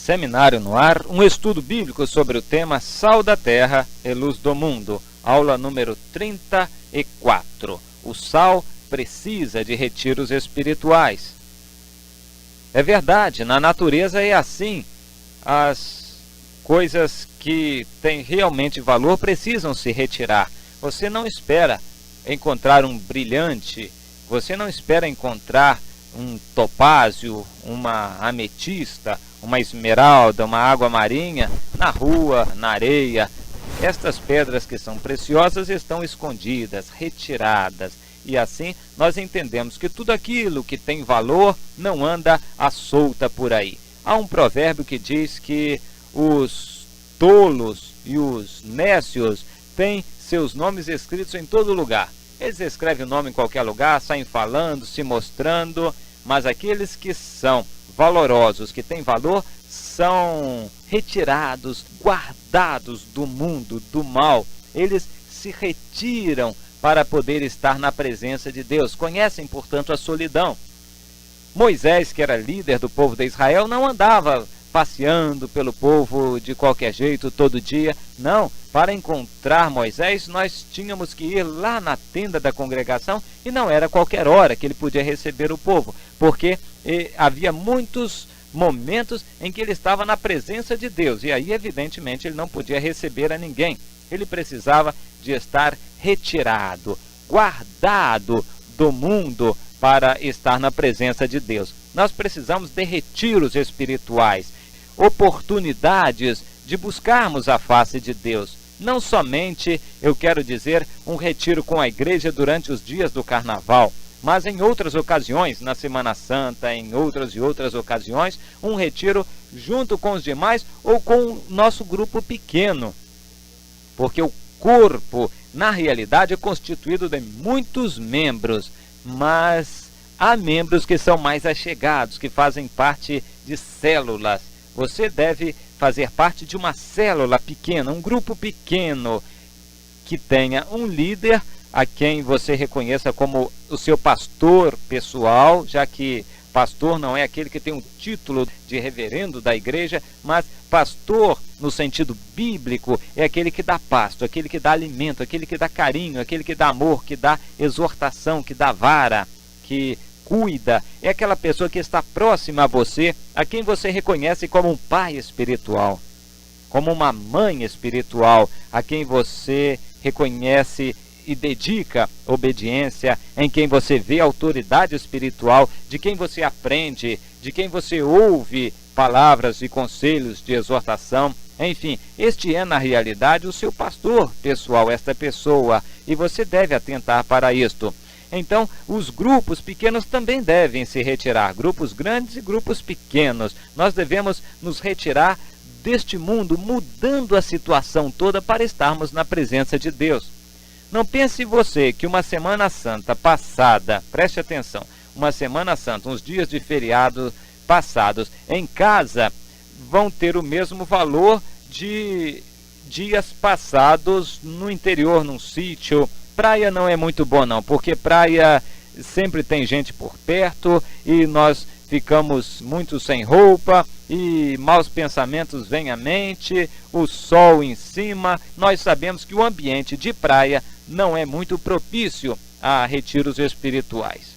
Seminário no Ar, um estudo bíblico sobre o tema Sal da Terra e Luz do Mundo, aula número 34. O sal precisa de retiros espirituais. É verdade, na natureza é assim. As coisas que têm realmente valor precisam se retirar. Você não espera encontrar um brilhante, você não espera encontrar um topázio, uma ametista, uma esmeralda, uma água marinha na rua, na areia. Estas pedras que são preciosas estão escondidas, retiradas. E assim nós entendemos que tudo aquilo que tem valor não anda à solta por aí. Há um provérbio que diz que os tolos e os nécios têm seus nomes escritos em todo lugar. Eles escrevem o nome em qualquer lugar, saem falando, se mostrando, mas aqueles que são valorosos, que têm valor, são retirados, guardados do mundo, do mal. Eles se retiram para poder estar na presença de Deus. Conhecem, portanto, a solidão. Moisés, que era líder do povo de Israel, não andava passeando pelo povo de qualquer jeito, todo dia. Não, para encontrar Moisés, nós tínhamos que ir lá na tenda da congregação e não era qualquer hora que ele podia receber o povo, porque havia muitos momentos em que ele estava na presença de Deus, e aí, evidentemente, ele não podia receber a ninguém. Ele precisava de estar retirado, guardado do mundo para estar na presença de Deus. Nós precisamos de retiros espirituais, oportunidades de buscarmos a face de Deus. Não somente, eu quero dizer, um retiro com a igreja durante os dias do carnaval, mas em outras ocasiões, na Semana Santa, em outras e outras ocasiões, um retiro junto com os demais ou com o nosso grupo pequeno. Porque o corpo, na realidade, é constituído de muitos membros, mas há membros que são mais achegados, que fazem parte de células. Você deve fazer parte de uma célula pequena, um grupo pequeno, que tenha um líder a quem você reconheça como o seu pastor pessoal, já que pastor não é aquele que tem um título de reverendo da igreja, mas pastor, no sentido bíblico, é aquele que dá pasto, aquele que dá alimento, aquele que dá carinho, aquele que dá amor, que dá exortação, que dá vara, que cuida. É aquela pessoa que está próxima a você, a quem você reconhece como um pai espiritual, como uma mãe espiritual, a quem você reconhece e dedica obediência, em quem você vê autoridade espiritual, de quem você aprende, de quem você ouve palavras e conselhos de exortação. Enfim, este é na realidade o seu pastor pessoal, esta pessoa, e você deve atentar para isto. Então, os grupos pequenos também devem se retirar, grupos grandes e grupos pequenos. Nós devemos nos retirar deste mundo, mudando a situação toda para estarmos na presença de Deus. Não pense você que uma Semana Santa passada, preste atenção, uma Semana Santa, uns dias de feriado passados em casa, vão ter o mesmo valor de dias passados no interior, num sítio. Praia não é muito bom não, porque praia sempre tem gente por perto e nós ficamos muito sem roupa e maus pensamentos vêm à mente, o sol em cima. Nós sabemos que o ambiente de praia não é muito propício a retiros espirituais.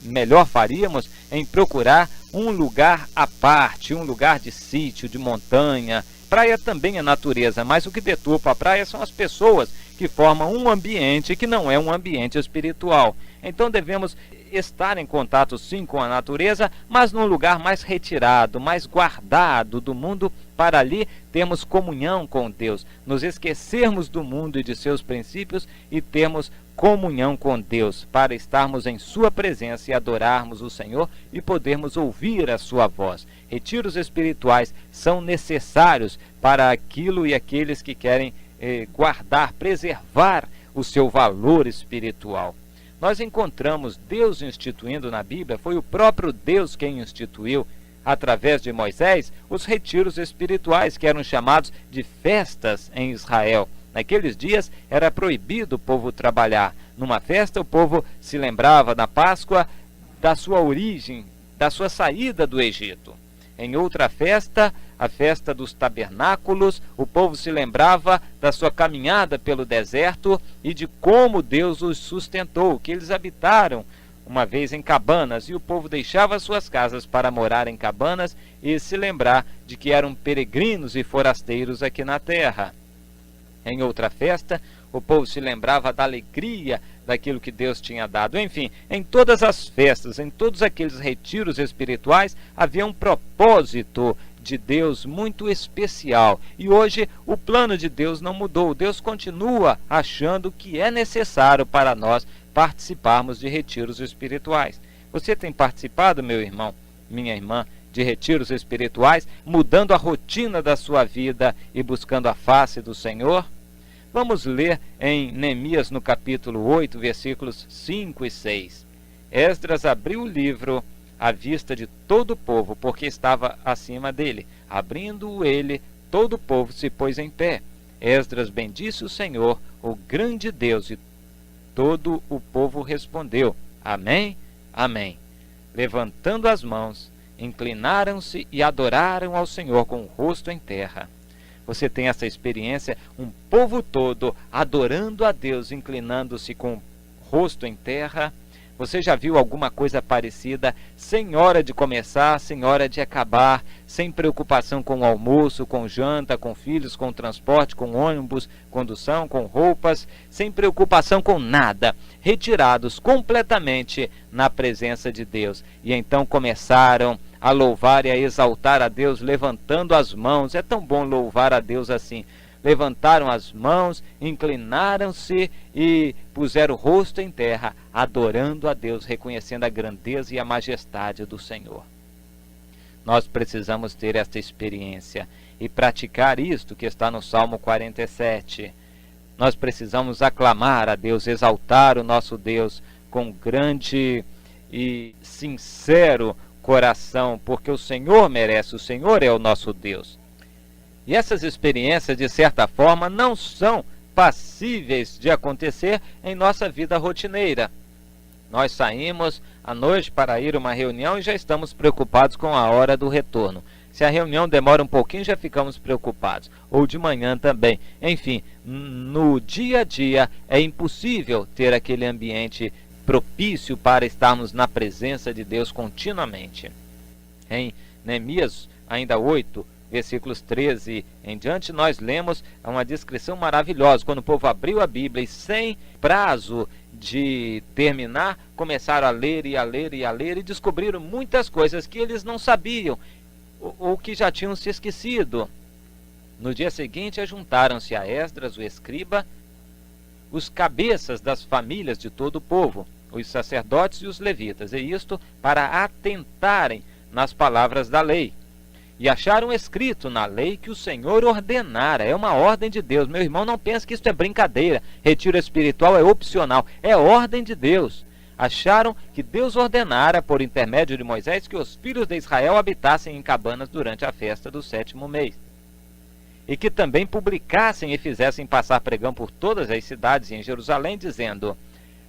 Melhor faríamos em procurar um lugar à parte, um lugar de sítio, de montanha. Praia também é natureza, mas o que deturpa a praia são as pessoas que formam um ambiente que não é um ambiente espiritual. Então devemos estar em contato sim com a natureza, mas num lugar mais retirado, mais guardado do mundo, para ali termos comunhão com Deus, nos esquecermos do mundo e de seus princípios e termos comunhão com Deus, para estarmos em sua presença e adorarmos o Senhor e podermos ouvir a sua voz. Retiros espirituais são necessários para aquilo e aqueles que querem guardar, preservar o seu valor espiritual. Nós encontramos Deus instituindo na Bíblia, foi o próprio Deus quem instituiu, através de Moisés, os retiros espirituais, que eram chamados de festas em Israel. Naqueles dias era proibido o povo trabalhar. Numa festa o povo se lembrava na Páscoa da sua origem, da sua saída do Egito. Em outra festa, a festa dos tabernáculos, o povo se lembrava da sua caminhada pelo deserto e de como Deus os sustentou, que eles habitaram uma vez em cabanas, e o povo deixava suas casas para morar em cabanas e se lembrar de que eram peregrinos e forasteiros aqui na terra. Em outra festa, o povo se lembrava da alegria daquilo que Deus tinha dado. Enfim, em todas as festas, em todos aqueles retiros espirituais, havia um propósito de Deus muito especial. E hoje o plano de Deus não mudou. Deus continua achando que é necessário para nós participarmos de retiros espirituais. Você tem participado, meu irmão, minha irmã, de retiros espirituais, mudando a rotina da sua vida e buscando a face do Senhor? Vamos ler em Neemias no capítulo 8, versículos 5 e 6. Esdras abriu o livro à vista de todo o povo, porque estava acima dele. Abrindo ele, todo o povo se pôs em pé. Esdras bendisse o Senhor, o grande Deus, e todo o povo respondeu: Amém, Amém. Levantando as mãos, inclinaram-se e adoraram ao Senhor com o rosto em terra. Você tem essa experiência, um povo todo adorando a Deus, inclinando-se com o rosto em terra? Você já viu alguma coisa parecida, sem hora de começar, sem hora de acabar, sem preocupação com o almoço, com janta, com filhos, com transporte, com ônibus, condução, com roupas, sem preocupação com nada, retirados completamente na presença de Deus? E então começaram a louvar e a exaltar a Deus, levantando as mãos. É tão bom louvar a Deus assim. Levantaram as mãos, inclinaram-se e puseram o rosto em terra, adorando a Deus, reconhecendo a grandeza e a majestade do Senhor. Nós precisamos ter esta experiência e praticar isto que está no Salmo 47. Nós precisamos aclamar a Deus, exaltar o nosso Deus com grande e sincero coração, porque o Senhor merece, o Senhor é o nosso Deus. E essas experiências, de certa forma, não são passíveis de acontecer em nossa vida rotineira. Nós saímos à noite para ir a uma reunião e já estamos preocupados com a hora do retorno. Se a reunião demora um pouquinho, já ficamos preocupados. Ou de manhã também. Enfim, no dia a dia é impossível ter aquele ambiente propício para estarmos na presença de Deus continuamente. Em Neemias, ainda 8, versículos 13 em diante, nós lemos uma descrição maravilhosa. Quando o povo abriu a Bíblia e, sem prazo de terminar, começaram a ler e a ler e a ler, e descobriram muitas coisas que eles não sabiam ou que já tinham se esquecido. No dia seguinte, juntaram-se a Esdras, o escriba, os cabeças das famílias de todo o povo, os sacerdotes e os levitas, e isto para atentarem nas palavras da lei. E acharam escrito na lei que o Senhor ordenara. É uma ordem de Deus. Meu irmão, não pense que isso é brincadeira. Retiro espiritual é opcional. É ordem de Deus. Acharam que Deus ordenara, por intermédio de Moisés, que os filhos de Israel habitassem em cabanas durante a festa do 7º mês. E que também publicassem e fizessem passar pregão por todas as cidades e em Jerusalém, dizendo: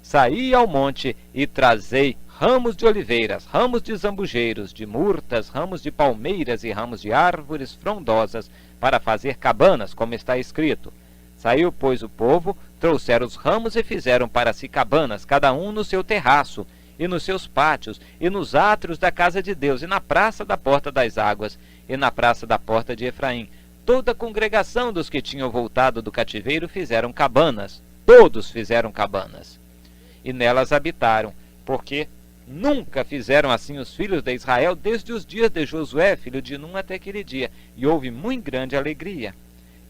Saí ao monte e trazei ramos de oliveiras, ramos de zambujeiros, de murtas, ramos de palmeiras e ramos de árvores frondosas, para fazer cabanas, como está escrito. Saiu, pois, o povo, trouxeram os ramos e fizeram para si cabanas, cada um no seu terraço, e nos seus pátios, e nos átrios da casa de Deus, e na praça da porta das águas, e na praça da porta de Efraim. Toda a congregação dos que tinham voltado do cativeiro fizeram cabanas. Todos fizeram cabanas. E nelas habitaram, porque nunca fizeram assim os filhos de Israel desde os dias de Josué, filho de Num, até aquele dia. E houve muito grande alegria.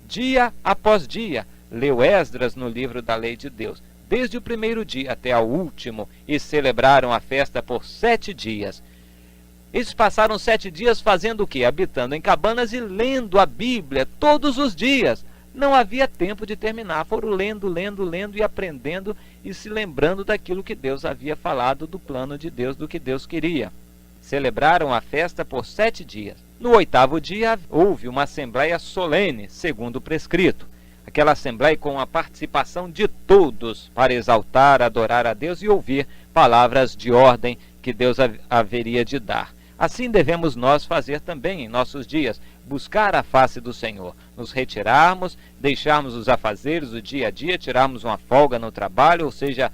Dia após dia, leu Esdras no livro da lei de Deus, desde o primeiro dia até ao último, e celebraram a festa por 7 dias. Eles passaram 7 dias fazendo o quê? Habitando em cabanas e lendo a Bíblia todos os dias. Não havia tempo de terminar. Foram lendo e aprendendo e se lembrando daquilo que Deus havia falado, do plano de Deus, do que Deus queria. Celebraram a festa por 7 dias. No 8º dia houve uma assembleia solene, segundo o prescrito. Aquela assembleia com a participação de todos para exaltar, adorar a Deus e ouvir palavras de ordem que Deus haveria de dar. Assim devemos nós fazer também em nossos dias, buscar a face do Senhor, nos retirarmos, deixarmos os afazeres do dia a dia, tirarmos uma folga no trabalho, ou seja,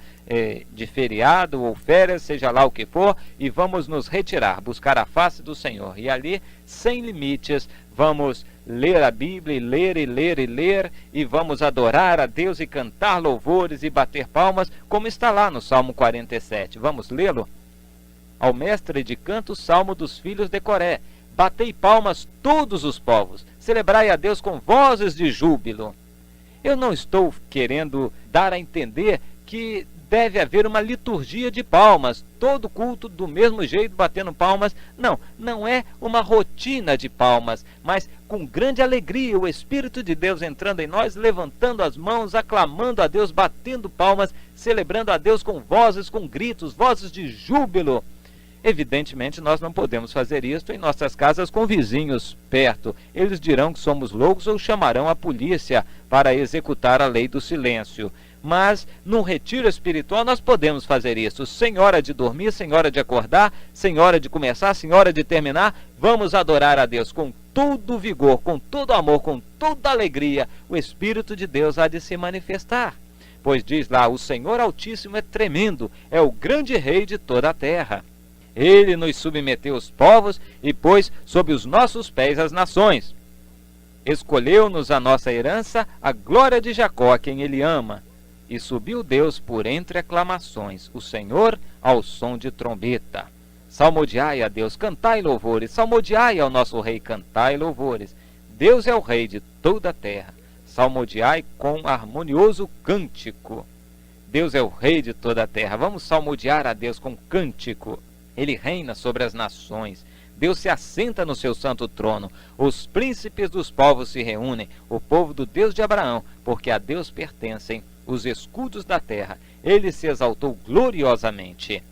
de feriado ou férias, seja lá o que for, e vamos nos retirar, buscar a face do Senhor. E ali, sem limites, vamos ler a Bíblia, e ler, e ler, e ler, e vamos adorar a Deus e cantar louvores e bater palmas, como está lá no Salmo 47. Vamos lê-lo? Ao mestre de canto, salmo dos filhos de Coré. Batei palmas todos os povos, celebrai a Deus com vozes de júbilo. Eu não estou querendo dar a entender que deve haver uma liturgia de palmas, todo culto do mesmo jeito, batendo palmas. Não, não é uma rotina de palmas, mas com grande alegria, o Espírito de Deus entrando em nós, levantando as mãos, aclamando a Deus, batendo palmas, celebrando a Deus com vozes, com gritos, vozes de júbilo. Evidentemente, nós não podemos fazer isto em nossas casas com vizinhos perto. Eles dirão que somos loucos ou chamarão a polícia para executar a lei do silêncio. Mas, num retiro espiritual, nós podemos fazer isso. Sem hora de dormir, sem hora de acordar, sem hora de começar, sem hora de terminar, vamos adorar a Deus com todo vigor, com todo amor, com toda alegria. O Espírito de Deus há de se manifestar. Pois diz lá, o Senhor Altíssimo é tremendo, é o grande Rei de toda a terra. Ele nos submeteu os povos e pôs sob os nossos pés as nações. Escolheu-nos a nossa herança, a glória de Jacó, a quem ele ama. E subiu Deus por entre aclamações, o Senhor ao som de trombeta. Salmodiai a Deus, cantai louvores, salmodiai ao nosso Rei, cantai louvores. Deus é o Rei de toda a terra. Salmodiai com harmonioso cântico. Deus é o Rei de toda a terra. Vamos salmodiar a Deus com cântico. Ele reina sobre as nações. Deus se assenta no seu santo trono. Os príncipes dos povos se reúnem, o povo do Deus de Abraão, porque a Deus pertencem os escudos da terra. Ele se exaltou gloriosamente.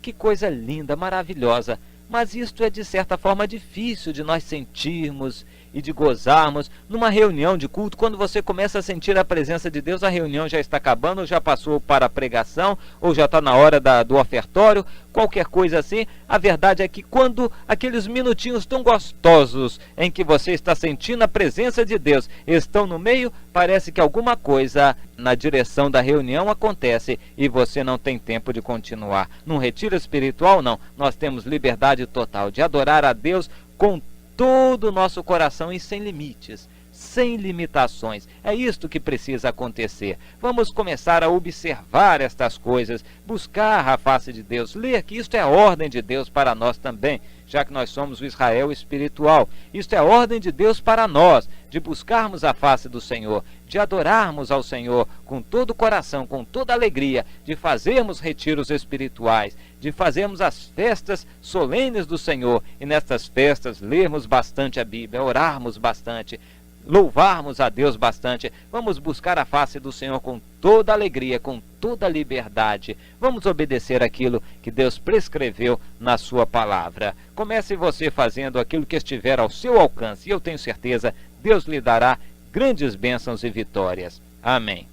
Que coisa linda, maravilhosa! Mas isto é, de certa forma, difícil de nós sentirmos e de gozarmos numa reunião de culto. Quando você começa a sentir a presença de Deus, a reunião já está acabando, ou já passou para a pregação, ou já está na hora do ofertório, qualquer coisa assim. A verdade é que quando aqueles minutinhos tão gostosos em que você está sentindo a presença de Deus estão no meio, parece que alguma coisa na direção da reunião acontece e você não tem tempo de continuar. Num retiro espiritual, não. Nós temos liberdade total de adorar a Deus com todo o nosso coração e sem limites, sem limitações. É isto que precisa acontecer. Vamos começar a observar estas coisas, buscar a face de Deus, ler que isto é a ordem de Deus para nós também, já que nós somos o Israel espiritual. Isto é a ordem de Deus para nós, de buscarmos a face do Senhor, de adorarmos ao Senhor com todo o coração, com toda a alegria, de fazermos retiros espirituais, de fazermos as festas solenes do Senhor, e nestas festas lermos bastante a Bíblia, orarmos bastante, louvarmos a Deus bastante. Vamos buscar a face do Senhor com toda alegria, com toda liberdade. Vamos obedecer aquilo que Deus prescreveu na sua palavra. Comece você fazendo aquilo que estiver ao seu alcance, e eu tenho certeza, Deus lhe dará grandes bênçãos e vitórias. Amém.